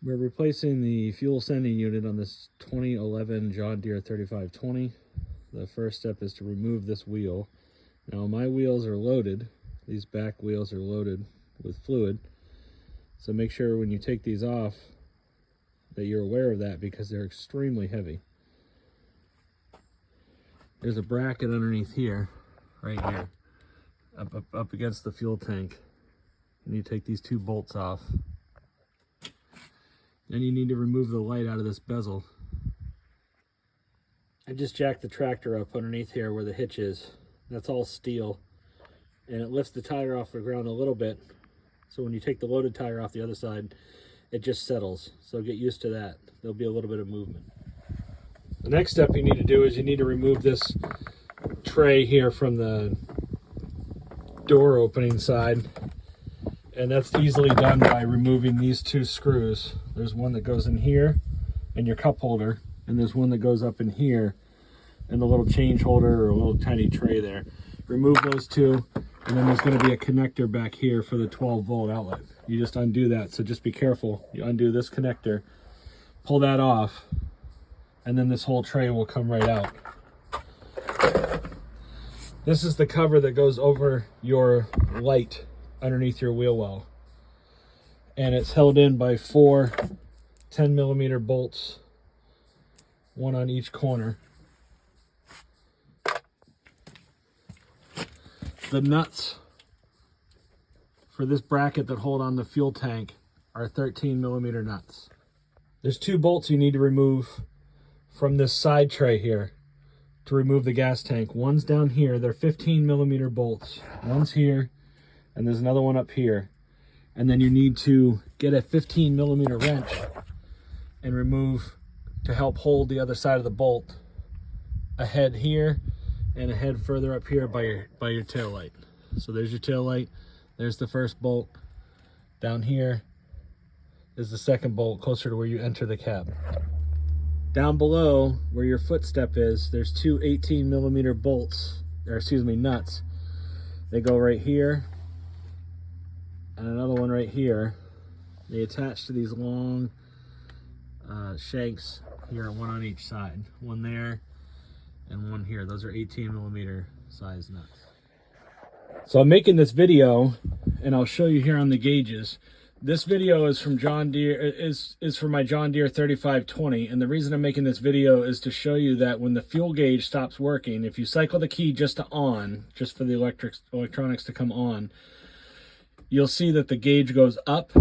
We're replacing the fuel sending unit on this 2011 John Deere 3520. The first step is to remove this wheel. Now my wheels are loaded. These back wheels are loaded with fluid. So make sure when you take these off that you're aware of that, because they're extremely heavy. There's a bracket underneath here, right here, up against the fuel tank. And you take these two bolts off. Then you need to remove the light out of this bezel. I just jacked the tractor up underneath here where the hitch is. That's all steel. And it lifts the tire off the ground a little bit. So when you take the loaded tire off the other side, it just settles. So get used to that. There'll be a little bit of movement. The next step you need to do is you need to remove this tray here from the door opening side. And that's easily done by removing these two screws. There's one that goes in here and your cup holder, and there's one that goes up in here and the little change holder or a little tiny tray there. Remove those two, and then there's going to be a connector back here for the 12-volt outlet. You just undo that, so just be careful. You undo this connector, pull that off, and then this whole tray will come right out. This is the cover that goes over your light underneath your wheel well, and it's held in by 4 10mm bolts, one on each corner. The nuts for this bracket that hold on the fuel tank are 13mm nuts. There's 2 bolts you need to remove from this side tray here to remove the gas tank. One's down here, they're 15mm bolts. One's here, and there's another one up here. And then you need to get a 15mm wrench and remove, to help hold the other side of the bolt, a head here and a head further up here by your tail light. So there's your tail light. There's the first bolt. Down here is the second bolt, closer to where you enter the cab. Down below where your footstep is, there's 2 18mm bolts, or excuse me, nuts. They go right here and another one right here. They attach to these long shanks here, one on each side. One there and one here. Those are 18mm size nuts. So I'm making this video, and I'll show you here on the gauges. This video is from John Deere, is for my John Deere 3520, and the reason I'm making this video is to show you that when the fuel gauge stops working, if you cycle the key just to on, just for the electronics to come on, you'll see that the gauge goes up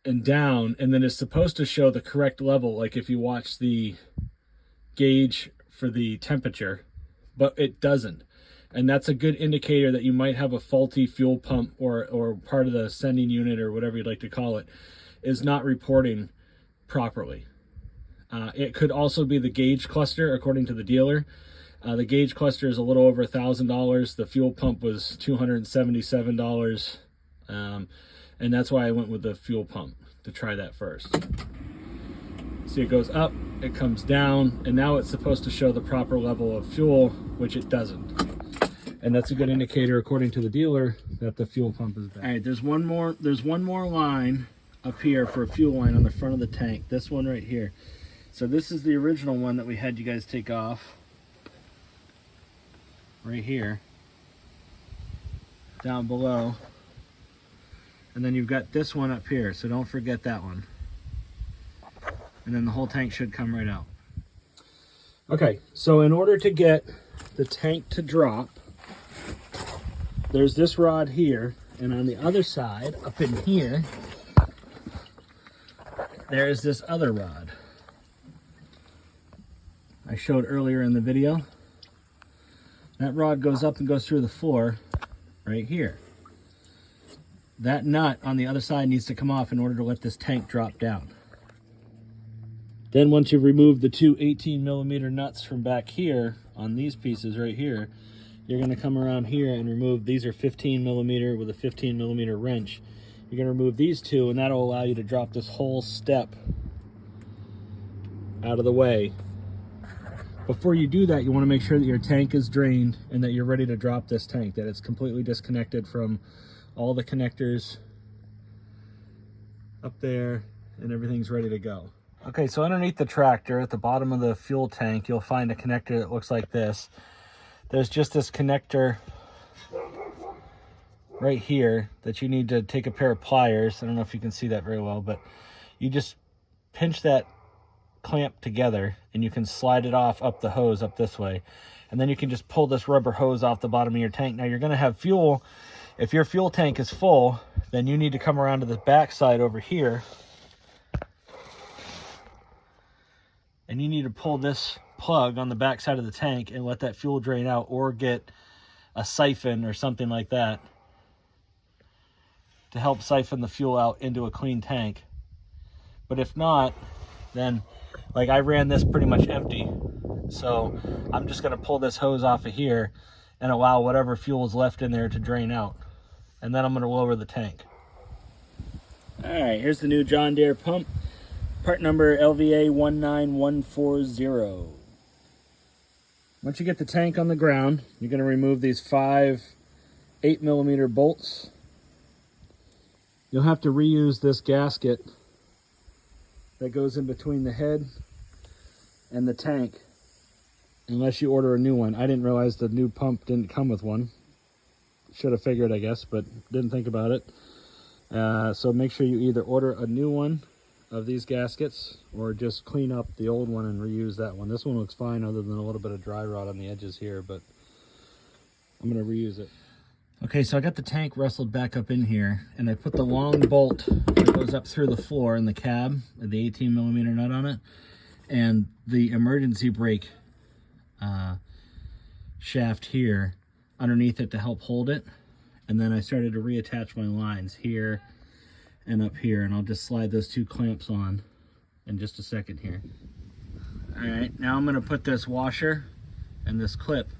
and down, and then it's supposed to show the correct level, like if you watch the gauge for the temperature, but it doesn't. And that's a good indicator that you might have a faulty fuel pump, or part of the sending unit, or whatever you'd like to call it, is not reporting properly. It could also be the gauge cluster, according to the dealer. The gauge cluster is a little over $1,000. The fuel pump was $277. And that's why I went with the fuel pump, to try that first. See, it goes up, it comes down, and now it's supposed to show the proper level of fuel, which it doesn't. And that's a good indicator, according to the dealer, that the fuel pump is bad. All right, there's one more line up here for a fuel line on the front of the tank. This one right here. So this is the original one that we had you guys take off. Right here. Down below. And then you've got this one up here, so don't forget that one. And then the whole tank should come right out. Okay, so in order to get the tank to drop, there's this rod here, and on the other side, up in here, there's this other rod I showed earlier in the video. That rod goes up and goes through the floor right here. That nut on the other side needs to come off in order to let this tank drop down. Then once you've removed the 2 18mm nuts from back here on these pieces right here, you're going to come around here and remove, these are 15mm with a 15mm wrench. You're going to remove these two, and that'll allow you to drop this whole step out of the way. Before you do that, you want to make sure that your tank is drained and that you're ready to drop this tank, that it's completely disconnected from all the connectors up there and everything's ready to go. Okay, so underneath the tractor at the bottom of the fuel tank, you'll find a connector that looks like this. There's just this connector right here that you need to take a pair of pliers. I don't know if you can see that very well, but you just pinch that clamp together and you can slide it off up the hose up this way. And then you can just pull this rubber hose off the bottom of your tank. Now you're gonna have fuel. If your fuel tank is full, then you need to come around to the back side over here. And you need to pull this plug on the back side of the tank and let that fuel drain out, or get a siphon or something like that to help siphon the fuel out into a clean tank. But if not, then like I ran this pretty much empty. So I'm just gonna pull this hose off of here and allow whatever fuel is left in there to drain out. And then I'm gonna lower the tank. All right, here's the new John Deere pump. Part number LVA 19140. Once you get the tank on the ground, you're gonna remove these 5 8mm bolts. You'll have to reuse this gasket that goes in between the head and the tank, unless you order a new one. I didn't realize the new pump didn't come with one. Should have figured, I guess, but didn't think about it. So make sure you either order a new one of these gaskets or just clean up the old one and reuse that one. This one looks fine other than a little bit of dry rot on the edges here, but I'm going to reuse it. Okay, so I got the tank wrestled back up in here, and I put the long bolt that goes up through the floor in the cab, the 18mm nut on it, and the emergency brake shaft here underneath it to help hold it. And then I started to reattach my lines here and up here, and I'll just slide those 2 clamps on in just a second here. All right, now I'm gonna put this washer and this clip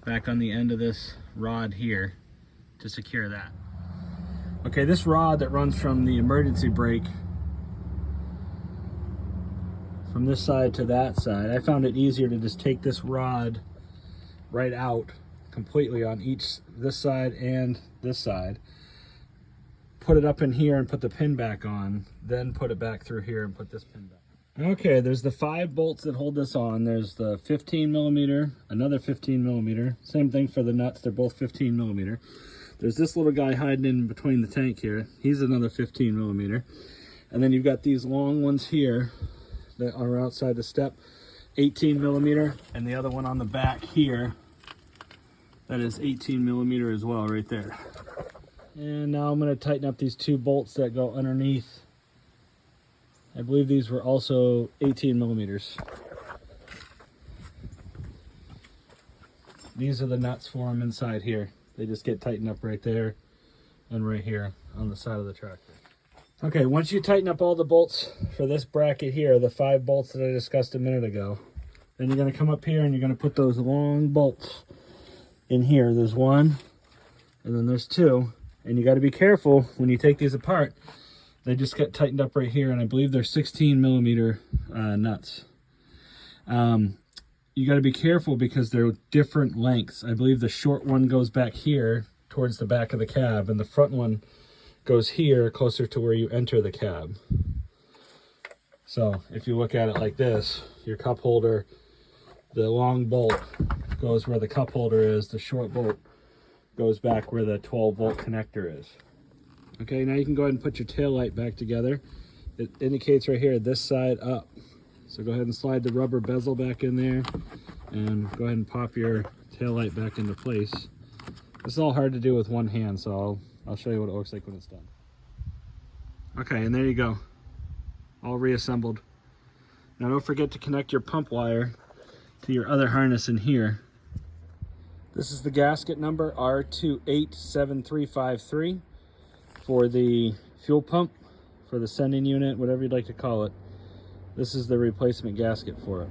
back on the end of this rod here to secure that. Okay, this rod that runs from the emergency brake from this side to that side, I found it easier to just take this rod right out completely on this side and this side, put it up in here and put the pin back on, then put it back through here and put this pin back. Okay, there's the 5 bolts that hold this on. There's the 15mm, another 15mm, same thing for the nuts, they're both 15mm. There's this little guy hiding in between the tank here, he's another 15mm. And then you've got these long ones here that are outside the step, 18mm, and the other one on the back here, that is 18mm as well, right there. And now I'm going to tighten up these 2 bolts that go underneath. I believe these were also 18mm. These are the nuts for them inside here. They just get tightened up right there and right here on the side of the tractor. Okay, once you tighten up all the bolts for this bracket here, the 5 bolts that I discussed a minute ago, then you're going to come up here and you're going to put those long bolts in here. There's 1, and then there's 2. And you got to be careful when you take these apart. They just get tightened up right here, and I believe they're 16mm nuts. You got to be careful because they're different lengths. I believe the short one goes back here towards the back of the cab, and the front one goes here closer to where you enter the cab. So if you look at it like this, your cup holder, the long bolt goes where the cup holder is, the short bolt goes back where the 12-volt connector is. Okay, now you can go ahead and put your tail light back together. It indicates right here, this side up. So go ahead and slide the rubber bezel back in there and go ahead and pop your tail light back into place. This is all hard to do with one hand, so I'll show you what it looks like when it's done. Okay, and there you go. All reassembled. Now don't forget to connect your pump wire to your other harness in here. This is the gasket number R287353 for the fuel pump, for the sending unit, whatever you'd like to call it. This is the replacement gasket for it.